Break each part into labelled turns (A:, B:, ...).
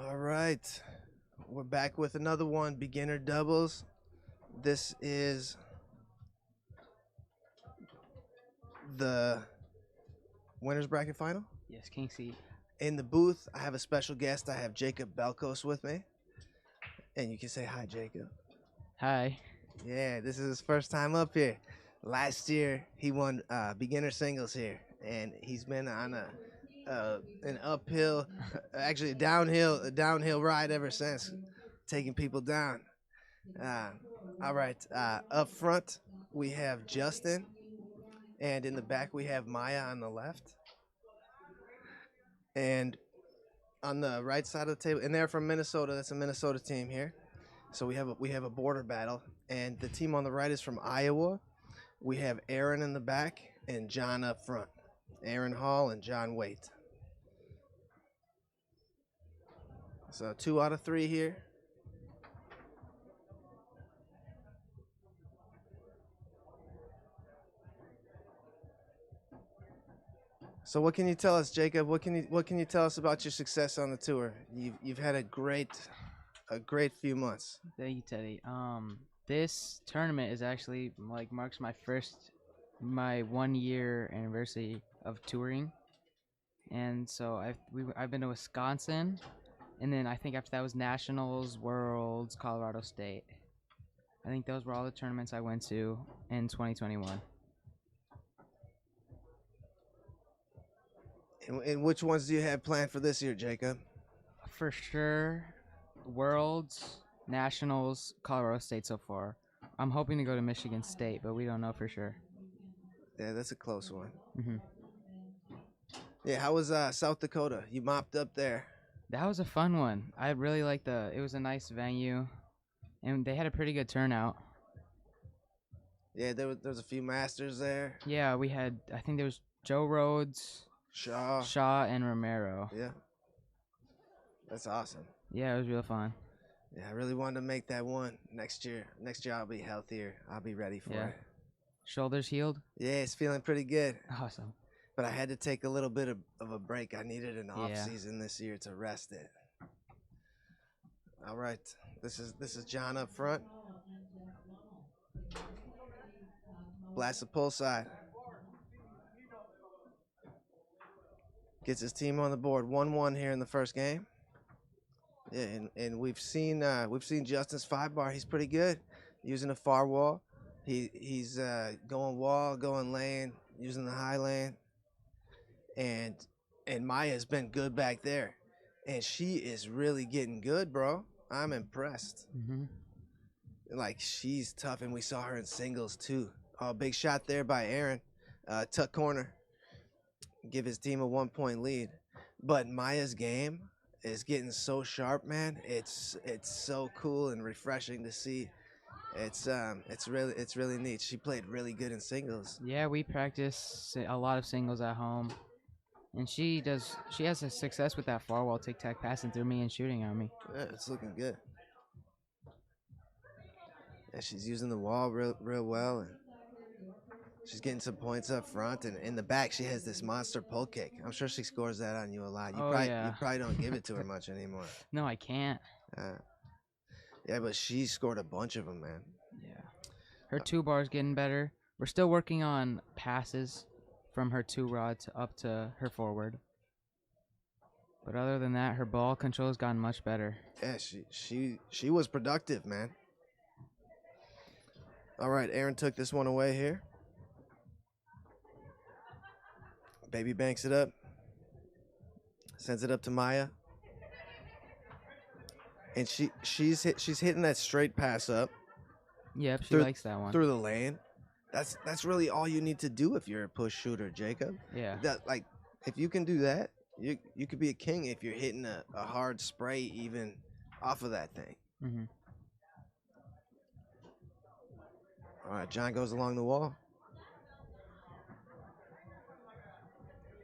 A: All right. We're back with another one, beginner doubles. This is the winners bracket final.
B: Yes, King C.
A: In the booth, I have a special guest. I have Jacob Balcos with me. And you can say hi, Jacob.
B: Hi.
A: Yeah, this is his first time up here. Last year, he won beginner singles here. And he's been on an uphill, actually a downhill ride ever since, taking people down. All right. Up front, we have Justin, and in the back we have Maya on the left, and on the right side of the table, and they're from Minnesota. That's a Minnesota team here. So we have a border battle, and the team on the right is from Iowa. We have Aaron in the back and John up front. Aaron Hall and John Waite. So 2 out of 3 here. So what can you tell us, Jacob? What can you tell us about your success on the tour? You've had a great few months.
B: Thank you, Teddy. This tournament is actually marks my 1 year anniversary of touring, and so I've been to Wisconsin, and then I think after that was Nationals, Worlds, Colorado State. I think those were all the tournaments I went to in 2021.
A: And which ones do you have planned for this year, Jacob?
B: For sure, Worlds, Nationals, Colorado State so far. I'm hoping to go to Michigan State, but we don't know for sure.
A: Yeah, that's a close one.
B: hmm
A: Yeah, how was South Dakota? You mopped up there.
B: That was a fun one. I really liked it was a nice venue, and they had a pretty good turnout.
A: Yeah, there was a few masters there.
B: Yeah, I think there was Joe Rhodes,
A: Shaw,
B: and Romero.
A: Yeah, that's awesome.
B: Yeah, it was real fun.
A: Yeah, I really wanted to make that one next year. Next year I'll be healthier. I'll be ready for it.
B: Shoulders healed?
A: Yeah, it's feeling pretty good.
B: Awesome.
A: But I had to take a little bit of a break. I needed an off
B: Yeah.
A: season this year to rest it. All right, this is John up front. Blast the pull side. Gets his team on the board. 1-1 here in the first game. Yeah, and we've seen Justin's 5-bar. He's pretty good using the far wall. He's going wall, going lane, using the high lane. And Maya's been good back there. And she is really getting good, bro. I'm impressed. Like, she's tough, and we saw her in singles too. Oh, big shot there by Aaron. Tuck corner. Give his team a 1-point lead. But Maya's game is getting so sharp, man. It's so cool and refreshing to see. It's really neat. She played really good in singles.
B: Yeah, we practice a lot of singles at home, and she has a success with that far wall tic-tac passing through me and shooting on me.
A: Yeah, it's looking good. Yeah, she's using the wall real well, and she's getting some points up front, and in the back she has this monster pull kick. I'm sure she scores that on you a lot. You probably don't give it to her much anymore.
B: No, I can't.
A: Yeah, but she scored a bunch of them, man.
B: Yeah. Her 2-bar's getting better. We're still working on passes from her 2-rod up to her forward. But other than that, her ball control has gotten much better.
A: Yeah, she was productive, man. All right, Aaron took this one away here. Baby banks it up. Sends it up to Maya. And she's hitting that straight pass up.
B: Yep, she likes that one.
A: Through the lane. That's really all you need to do if you're a push shooter, Jacob.
B: Yeah.
A: If you can do that, you could be a king if you're hitting a hard spray even off of that thing. All right, John goes along the wall.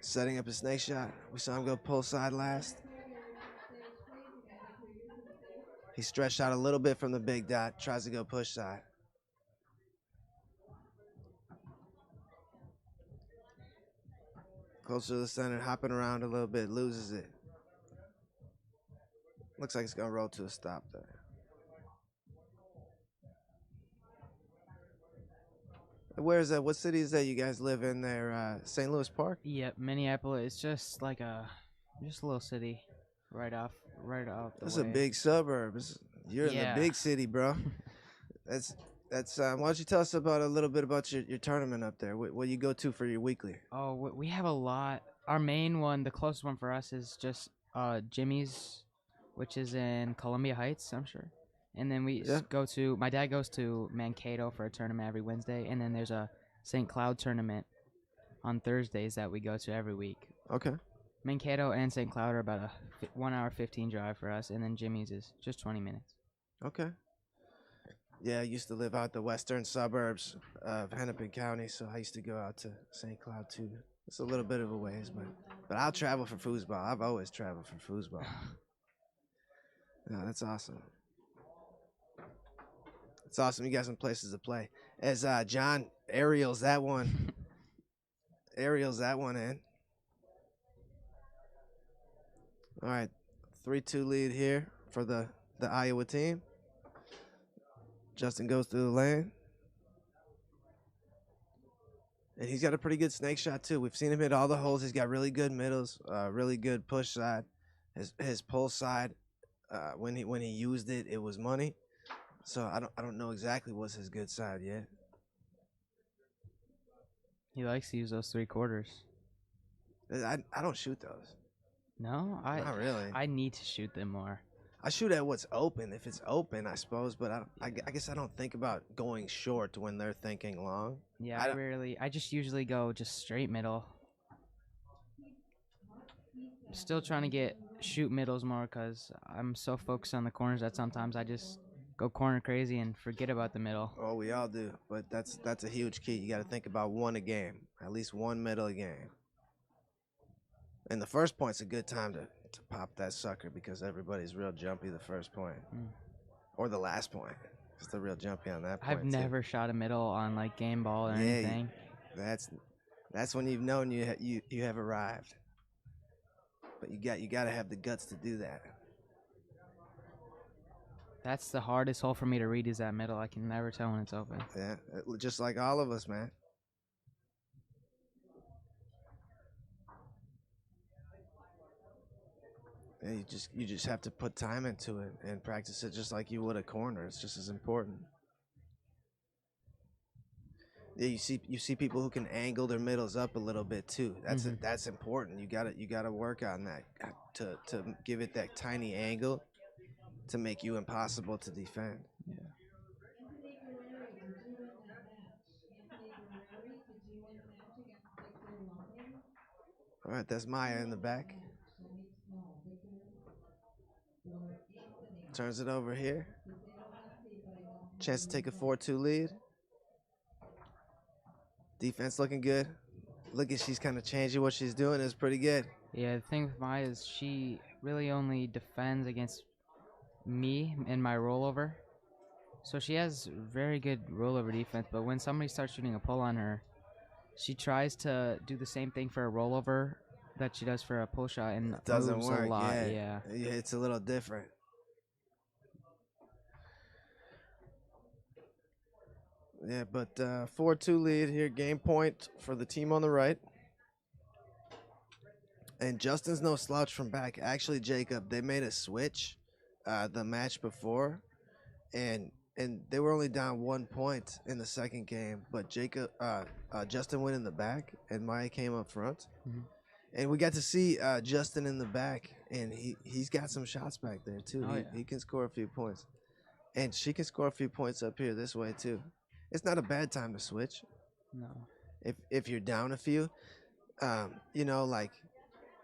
A: Setting up a snake shot. We saw him go pull side last. He stretched out a little bit from the big dot. Tries to go push side. Closer to the center, hopping around a little bit. Loses it. Looks like it's gonna roll to a stop there. Where is that? What city is that you guys live in there? St. Louis Park?
B: Yep, Minneapolis. It's just like just a little city, right off, right out the
A: That's a
B: way.
A: big suburb. You're in the
B: Yeah.
A: big city, bro. That's that's. Why don't you tell us about a little bit about your tournament up there? What you go to for your weekly?
B: Oh, we have a lot. Our main one, the closest one for us, is just Jimmy's, which is in Columbia Heights, I'm sure. And then
A: Yeah.
B: go to. My dad goes to Mankato for a tournament every Wednesday, and then there's a St. Cloud tournament on Thursdays that we go to every week.
A: Okay.
B: Mankato and St. Cloud are about a 1 hour 15 drive for us, and then Jimmy's is just 20 minutes.
A: Okay. Yeah, I used to live out the western suburbs of Hennepin County, so I used to go out to St. Cloud too. It's a little bit of a ways, but I'll travel for foosball. I've always traveled for foosball. Yeah, that's awesome. It's awesome. You got some places to play. As John aerials that one, in. All right, 3-2 lead here for the Iowa team. Justin goes through the lane. And he's got a pretty good snake shot, too. We've seen him hit all the holes. He's got really good middles, really good push side. His pull side, when he used it, it was money. So I don't know exactly what's his good side yet.
B: He likes to use those 3/4.
A: I don't shoot those.
B: No,
A: Not really.
B: I need to shoot them more.
A: I shoot at what's open. If it's open, I suppose. But I guess I don't think about going short when they're thinking long.
B: Yeah, I just usually go just straight middle. I'm still trying to shoot middles more because I'm so focused on the corners that sometimes I just go corner crazy and forget about the middle.
A: Oh, we all do. But that's a huge key. You got to think about one a game, at least one middle a game. And the first point's a good time to pop that sucker because everybody's real jumpy the first point. Or the last point. Because they're real jumpy on that point.
B: I've never shot a middle on like game ball or anything.
A: That's when you've known you have arrived. But you got to have the guts to do that.
B: That's the hardest hole for me to read is that middle. I can never tell when it's open.
A: Yeah, just like all of us, man. Yeah, you just have to put time into it and practice it just like you would a corner. It's just as important. Yeah, you see people who can angle their middles up a little bit too. That's important. You gotta work on that to give it that tiny angle to make you impossible to defend.
B: Yeah.
A: All right, that's Maya in the back. Turns it over here. Chance to take a 4-2 lead. Defense looking good. Look at she's kind of changing what she's doing. It's pretty good.
B: Yeah, the thing with Maya is she really only defends against me and my rollover. So she has very good rollover defense, but when somebody starts shooting a pull on her, she tries to do the same thing for a rollover that she does for a pull shot, and
A: it doesn't
B: moves
A: work.
B: A lot. Yeah,
A: it's a little different. Yeah, but 4-2 lead here. Game point for the team on the right. And Justin's no slouch from back. Actually, Jacob, they made a switch the match before, and they were only down 1 point in the second game. But Justin went in the back, and Maya came up front.
B: Mm-hmm.
A: And we got to see Justin in the back, and he's got some shots back there too. He can score a few points, and she can score a few points up here this way too. It's not a bad time to switch.
B: No.
A: If you're down a few, like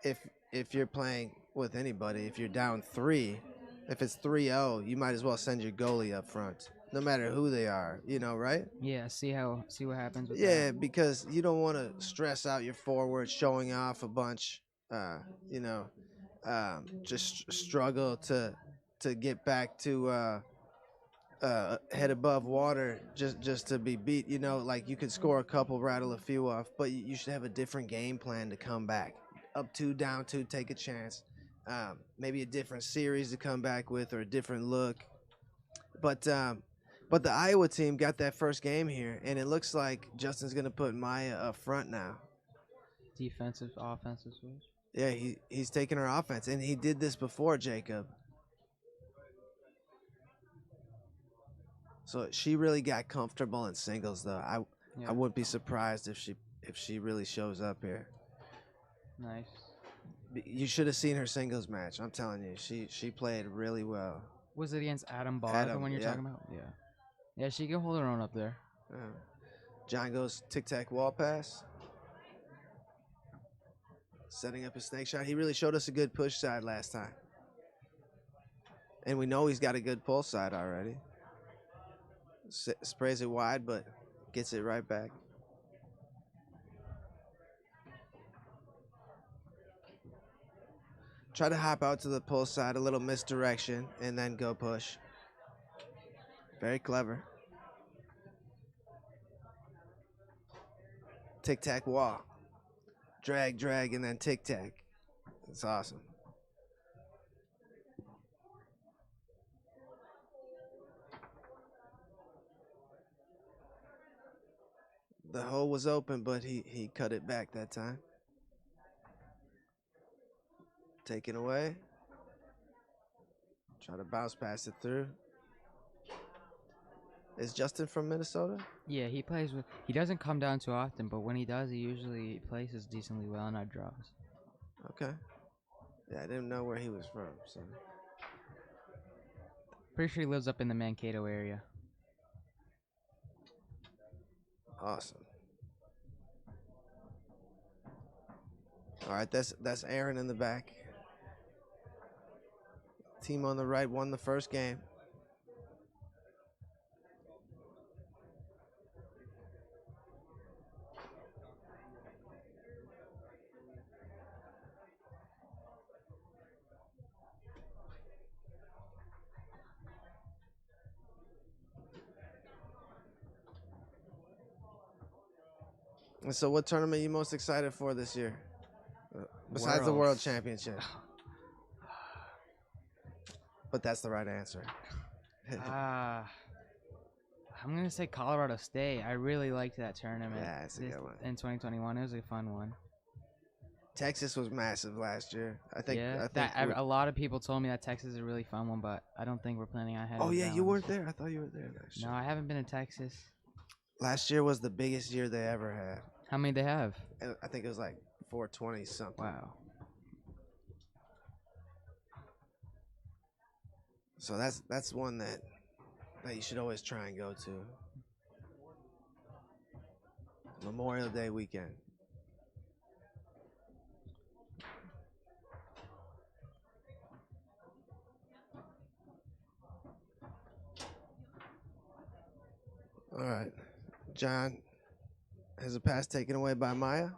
A: if you're playing with anybody, if you're down 3, if it's 3-0, you might as well send your goalie up front, no matter who they are, right?
B: Yeah, see what happens with
A: that. Because you don't want to stress out your forward showing off a bunch, just struggle to get back to head above water just to be beat. Like you could score a couple, rattle a few off, but you should have a different game plan to come back. Up 2, down 2, take a chance. maybe a different series to come back with or a different look. But the Iowa team got that first game here, and it looks like Justin's gonna put Maya up front now.
B: Defensive, offensive switch.
A: Yeah, he's taking her offense, and he did this before, Jacob. So she really got comfortable in singles, though. I wouldn't be surprised if she really shows up here.
B: Nice.
A: You should have seen her singles match. I'm telling you, she played really well.
B: Was it against Adam Bowder, the one you're talking about? Yeah. Yeah, she can hold her own up there.
A: John goes tic-tac wall pass. Setting up a snake shot. He really showed us a good push side last time. And we know he's got a good pull side already. Sprays it wide, but gets it right back. Try to hop out to the pull side, a little misdirection, and then go push. Very clever. Tic-tac wall. Drag, drag, and then tic-tac. It's awesome. The hole was open, but he cut it back that time. Taken away. Try to bounce past it through. Is Justin from Minnesota?
B: Yeah, he plays with. He doesn't come down too often, but when he does, he usually places decently well in our draws.
A: Okay. Yeah, I didn't know where he was from. So.
B: Pretty sure he lives up in the Mankato area.
A: Awesome. All right, that's Aaron in the back. Team on the right won the first game. And so what tournament are you most excited for this year? Besides the World Championship. But that's the right answer.
B: I'm going to say Colorado State. I really liked that tournament.
A: Yeah, it's a good one.
B: In 2021, it was a fun one.
A: Texas was massive last year. I think
B: a lot of people told me that Texas is a really fun one, but I don't think we're planning on having.
A: Oh yeah, you weren't there. I thought you were there last year.
B: No, I haven't been to Texas.
A: Last year was the biggest year they ever had.
B: How many they have?
A: I think it was like 420 something.
B: Wow.
A: So that's one that you should always try and go to. Memorial Day weekend. All right. John has a pass taken away by Maya.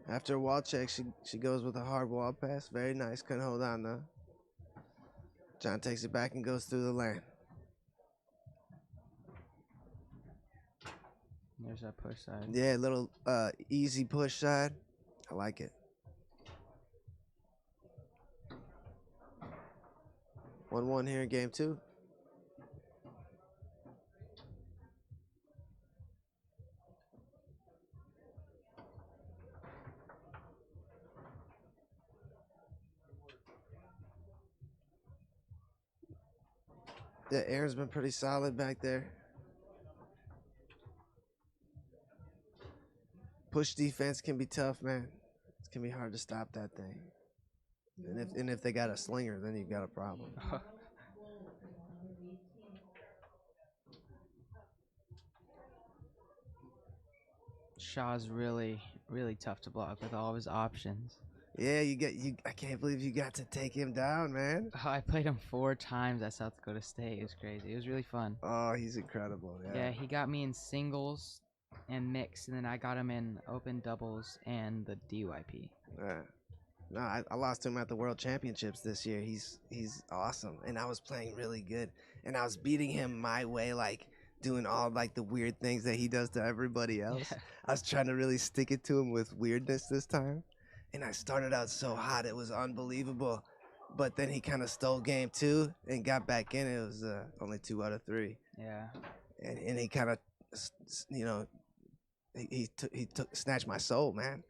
A: After a wall check, she goes with a hard wall pass. Very nice. Couldn't hold on, though. John takes it back and goes through the lane.
B: There's that push side.
A: Yeah, little easy push side. I like it. 1-1 here in game 2. Yeah, Aaron's been pretty solid back there. Push defense can be tough, man. It can be hard to stop that thing. And if they got a slinger, then you've got a problem.
B: Shaw's really, really tough to block with all of his options.
A: Yeah, I can't believe you got to take him down, man.
B: Oh, I played him 4 times at South Dakota State. It was crazy. It was really fun.
A: Oh, he's incredible.
B: Yeah, he got me in singles and mix, and then I got him in open doubles and the DYP.
A: Yeah. No, I lost to him at the World Championships this year. He's awesome, and I was playing really good, and I was beating him my way, like doing all like the weird things that he does to everybody else.
B: Yeah.
A: I was trying to really stick it to him with weirdness this time, and I started out so hot it was unbelievable. But then he kind of stole game 2 and got back in. It was only 2 out of 3,
B: Yeah.
A: and he kind of, you know, he took snatched my soul, man.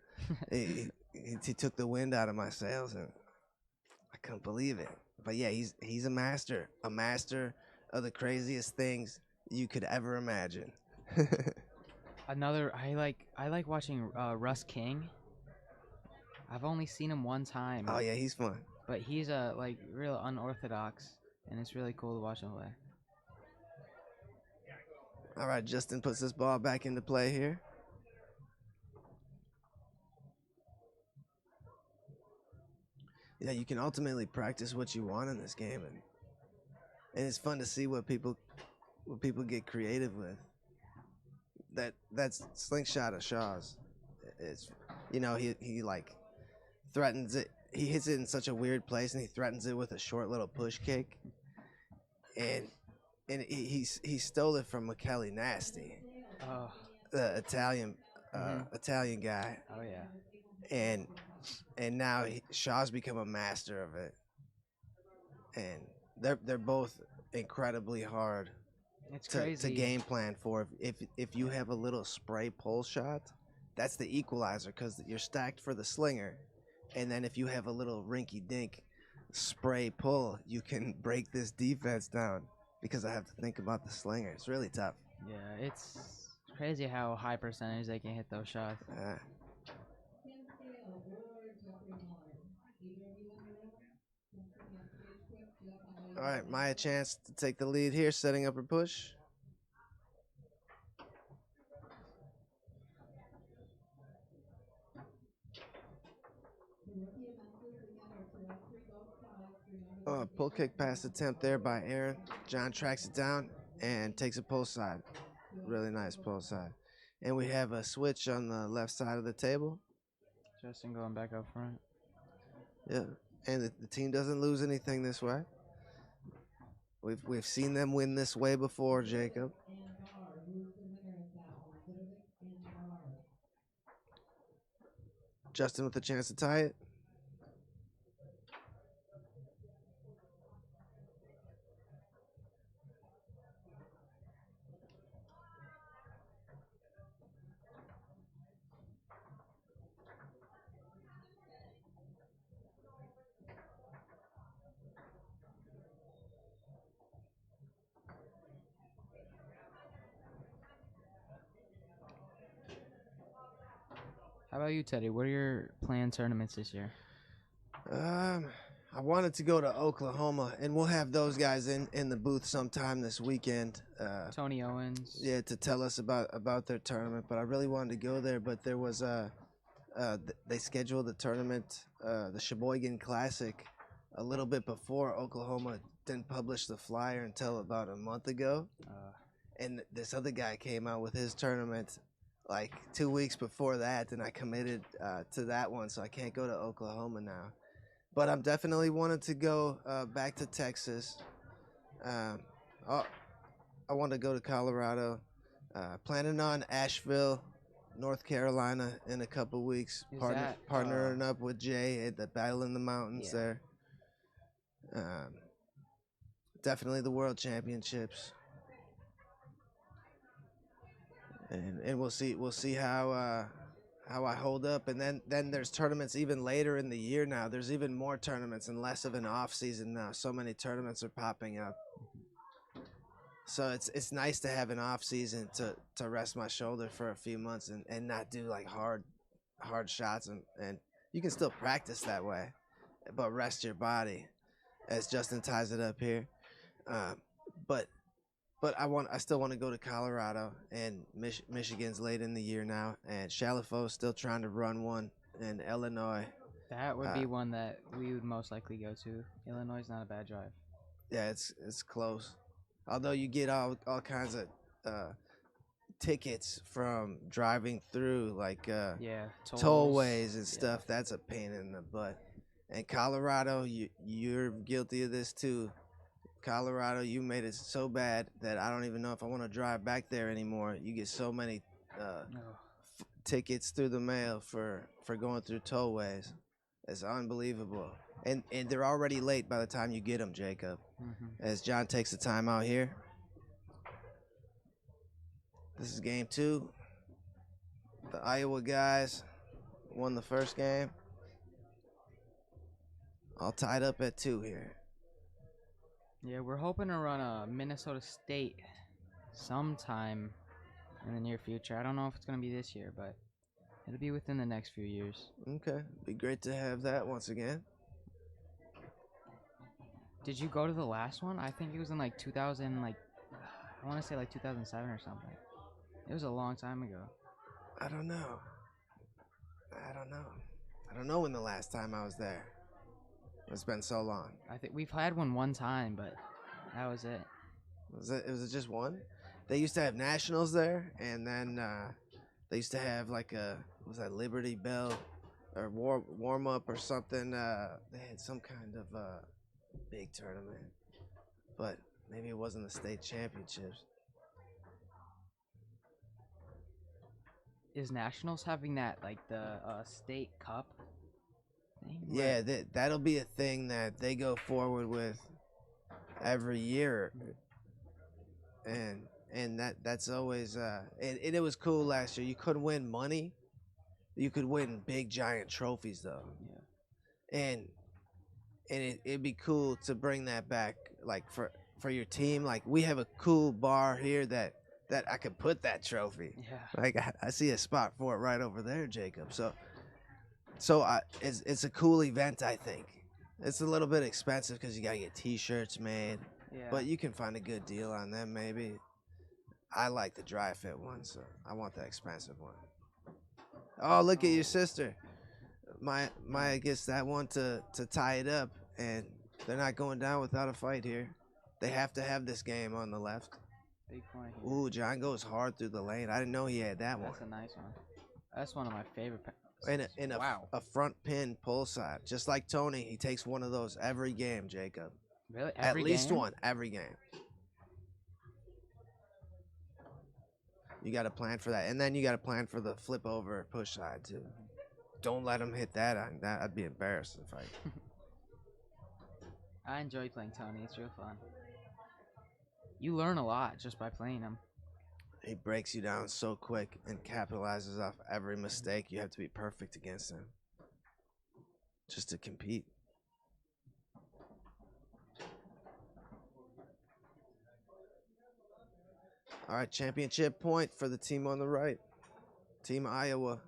A: He took the wind out of my sails, and I couldn't believe it. But yeah, he's a master of the craziest things you could ever imagine.
B: Another I like watching Russ King. I've only seen him one time,
A: Oh yeah, he's fun.
B: but he's like real unorthodox, and it's really cool to watch him play.
A: All right, Justin puts this ball back into play here. Yeah, you can ultimately practice what you want in this game, and it's fun to see what people get creative with. That's slingshot of Shaw's. It's, he like threatens it. He hits it in such a weird place, and he threatens it with a short little push kick, and he stole it from McKelly Nasty,
B: Oh.
A: the Italian
B: Mhm.
A: Italian guy,
B: Oh yeah.
A: and now Shaw's become a master of it, and they're both incredibly hard
B: It's
A: to
B: crazy.
A: game plan for. If you have a little spray pull shot, that's the equalizer because you're stacked for the slinger, and then if you have a little rinky dink spray pull, you can break this defense down because I have to think about the slinger. It's really tough.
B: Yeah, it's crazy how high percentage they can hit those shots.
A: All right, Maya chance to take the lead here, setting up her push. Pull kick pass attempt there by Aaron. John tracks it down and takes a post side. Really nice post side. And we have a switch on the left side of the table.
B: Justin going back up front.
A: Yeah, and the team doesn't lose anything this way. We've seen them win this way before, Jacob. Justin with a chance to tie it.
B: How about you, Teddy? What are your planned tournaments this year?
A: I wanted to go to Oklahoma, and we'll have those guys in the booth sometime this weekend.
B: Tony Owens.
A: Yeah, to tell us about their tournament. But I really wanted to go there, but there was they scheduled the tournament, the Sheboygan Classic, a little bit before Oklahoma didn't publish the flyer until about a month ago. And this other guy came out with his tournament like 2 weeks before that, and I committed to that one, so I can't go to Oklahoma now. But I'm definitely wanted to go back to Texas. I want to go to Colorado. Planning on Asheville, North Carolina in a couple weeks. Partnering up with Jay at the Battle in the Mountains there. Definitely the World Championships. And we'll see how I hold up, and then there's tournaments even later in the year now. There's even more tournaments and less of an off season now. So many tournaments are popping up. So it's nice to have an off season to rest my shoulder for a few months and not do like hard shots, and you can still practice that way, but rest your body, as Justin ties it up here. But I still want to go to Colorado, and Michigan's late in the year now, and Chalifo's still trying to run one in Illinois.
B: That would be one that we would most likely go to. Illinois is not a bad drive.
A: Yeah, it's close. Although you get all kinds of tickets from driving through, like tollways and stuff. Yeah. That's a pain in the butt. And Colorado, you're guilty of this too. Colorado, you made it so bad that I don't even know if I want to drive back there anymore. You get so many tickets through the mail for going through tollways. It's unbelievable. And they're already late by the time you get them, Jacob. As John takes the time out here. This is game 2. The Iowa guys won the first game. All tied up at 2 here.
B: Yeah, we're hoping to run a Minnesota State sometime in the near future. I don't know if it's going to be this year, but it'll be within the next few years.
A: Okay. Be great to have that once again.
B: Did you go to the last one? I think it was in like 2000, like I want to say like 2007 or something. It was a long time ago.
A: I don't know. I don't know when the last time I was there. It's been so long.
B: I think we've had one time, but that was it.
A: Was it just one? They used to have nationals there, and then they used to have like was that Liberty Bell or warm up or something. They had some kind of big tournament, but maybe it wasn't the state championships.
B: Is Nationals having that like the state cup thing?
A: Yeah, that'll be a thing that they go forward with every year, and that's always and it was cool last year. You couldn't win money, you could win big giant trophies though.
B: Yeah.
A: And it'd be cool to bring that back, like for your team. Like we have a cool bar here that I could put that trophy.
B: Yeah.
A: Like I see a spot for it right over there, Jacob. So it's a cool event. I think it's a little bit expensive because you gotta get T-shirts made,
B: Yeah.
A: but you can find a good deal on them maybe. I like the dry fit one, so I want the expensive one. Oh, look at your sister. Maya gets that one to tie it up, and they're not going down without a fight here. They have to have this game on the left.
B: Big point here.
A: Ooh, John goes hard through the lane. I didn't know he had that one.
B: That's a nice one. That's one of my favorite.
A: In
B: Wow.
A: a front pin pull side. Just like Tony, he takes one of those every game, Jacob.
B: Really?
A: At least one every game. You got to plan for that. And then you got to plan for the flip over push side, too. Don't let him hit that. I'd be embarrassed if I...
B: I enjoy playing Tony. It's real fun. You learn a lot just by playing him.
A: He breaks you down so quick and capitalizes off every mistake. You have to be perfect against him just to compete. All right, championship point for the team on the right. Team Iowa.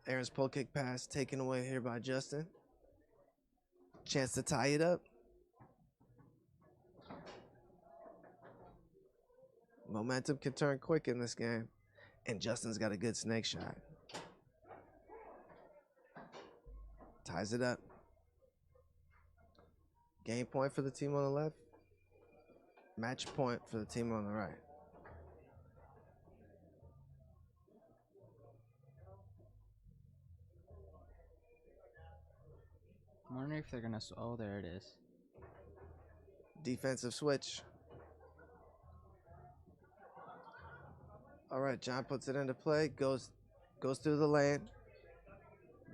A: Aaron's pull kick pass taken away here by Justin. Chance to tie it up. Momentum can turn quick in this game. And Justin's got a good snake shot. Ties it up. Game point for the team on the left. Match point for the team on the right.
B: I'm wondering if they're going to... Oh, there it is.
A: Defensive switch. All right, John puts it into play. Goes through the lane.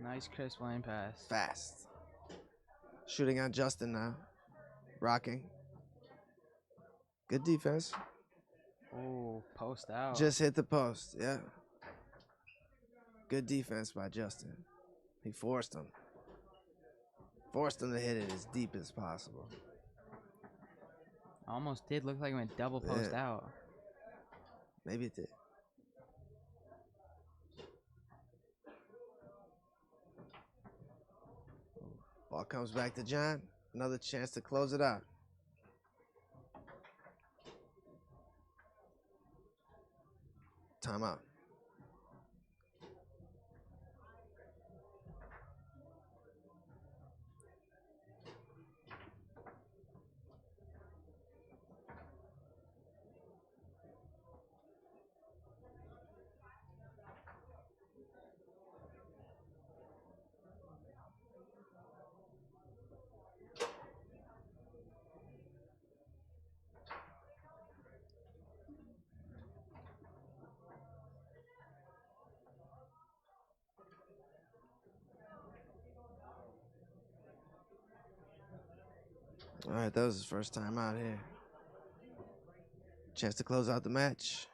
B: Nice crisp lane pass.
A: Fast. Shooting on Justin now. Rocking. Good defense.
B: Oh, post out.
A: Just hit the post, yeah. Good defense by Justin. He forced him. Forced him to hit it as deep as possible.
B: Almost did look like it went double post out.
A: Maybe it did. Ball comes back to John. Another chance to close it out. Timeout. All right, that was his first time out here. Chance to close out the match.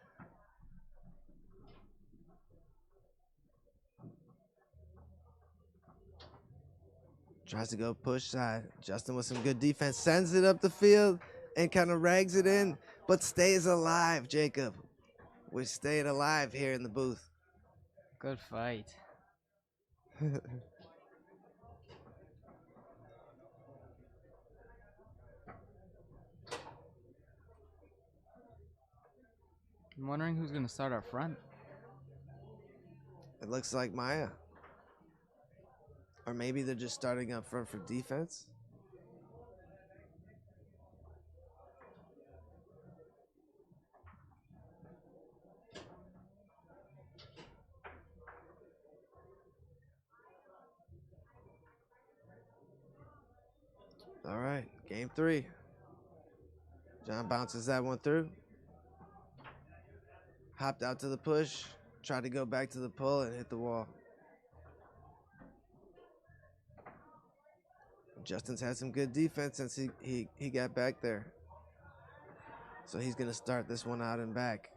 A: Tries to go push side. Justin with some good defense. Sends it up the field and kind of rags it in, but stays alive, Jacob. We're staying alive here in the booth.
B: Good fight. I'm wondering who's gonna start up front.
A: It looks like Maya. Or maybe they're just starting up front for defense. All right, game 3. John bounces that one through. Hopped out to the push. Tried to go back to the pull and hit the wall. Justin's had some good defense since he got back there. So he's going to start this one out and back.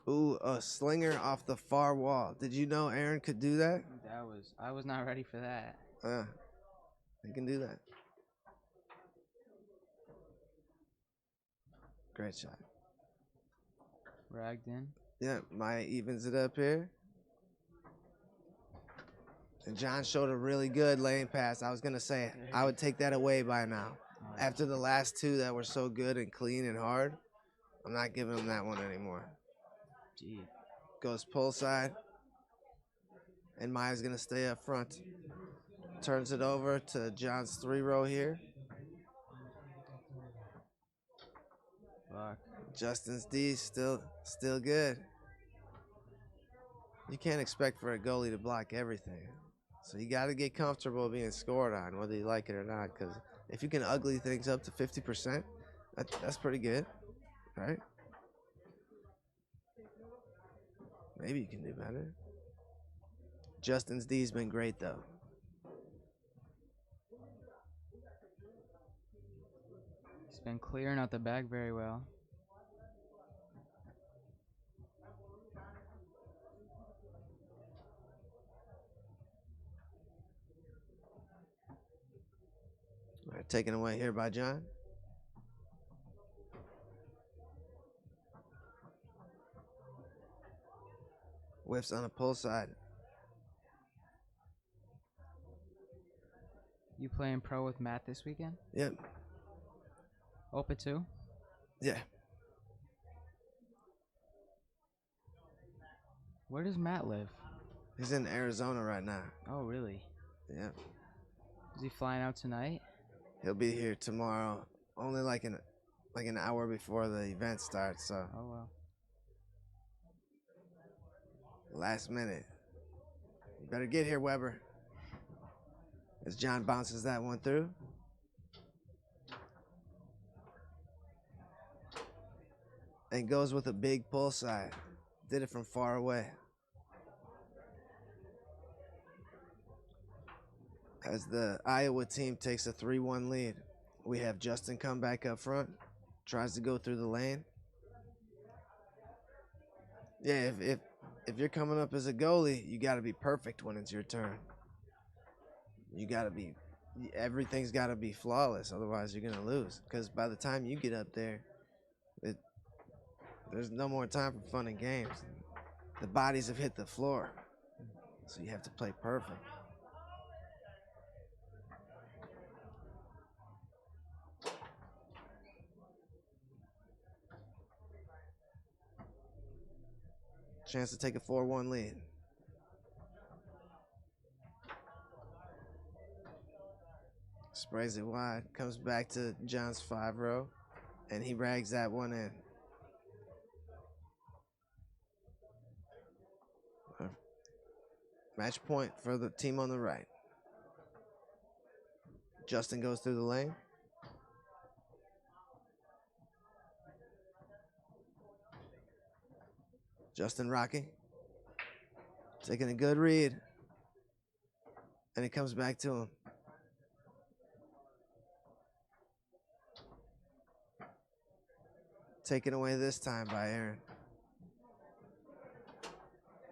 A: Ooh, a slinger off the far wall. Did you know Aaron could do that?
B: I was not ready for that.
A: He can do that. Great shot.
B: Ragged in.
A: Yeah, Maya evens it up here. And John showed a really good lane pass. I was going to say, I would take that away by now. After the last two that were so good and clean and hard, I'm not giving him that one anymore.
B: Gee.
A: Goes pull side. And Maya's going to stay up front. Turns it over to John's 3-row here.
B: Fuck.
A: Justin's D still good. You can't expect for a goalie to block everything. So you got to get comfortable being scored on, whether you like it or not. Because if you can ugly things up to 50%, that's pretty good, right? Maybe you can do better. Justin's D's been great, though.
B: He's been clearing out the bag very well.
A: All right, taken away here by John. Whiffs on a pull side.
B: You playing pro with Matt this weekend?
A: Yep.
B: Open too?
A: Yeah.
B: Where does Matt live?
A: He's in Arizona right now.
B: Oh, really?
A: Yeah.
B: Is he flying out tonight?
A: He'll be here tomorrow. Only like an hour before the event starts, so.
B: Oh, well.
A: Last minute. You better get here, Weber. As John bounces that one through. And goes with a big pull side. Did it from far away. As the Iowa team takes a 3-1 lead, we have Justin come back up front. Tries to go through the lane. Yeah, if you're coming up as a goalie, you got to be perfect when it's your turn. You got to be, everything's got to be flawless. Otherwise, you're going to lose. Because by the time you get up there, there's no more time for fun and games. The bodies have hit the floor. So you have to play perfect. Chance to take a 4-1 lead. Sprays it wide. Comes back to John's 5-row. And he rags that one in. Match point for the team on the right. Justin goes through the lane. Justin Rocky. Taking a good read. And it comes back to him. Taken away this time by Aaron.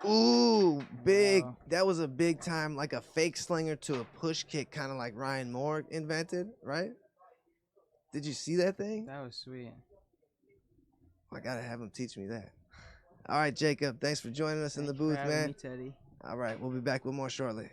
A: Ooh, big.
B: Wow.
A: That was a big time, like a fake slinger to a push kick, kind of like Ryan Moore invented, right? Did you see that thing?
B: That was sweet.
A: I got to have him teach me that. All right, Jacob, thanks for joining us in the
B: Thank you for
A: booth,
B: having
A: man.
B: me, Teddy.
A: All right, we'll be back with more shortly.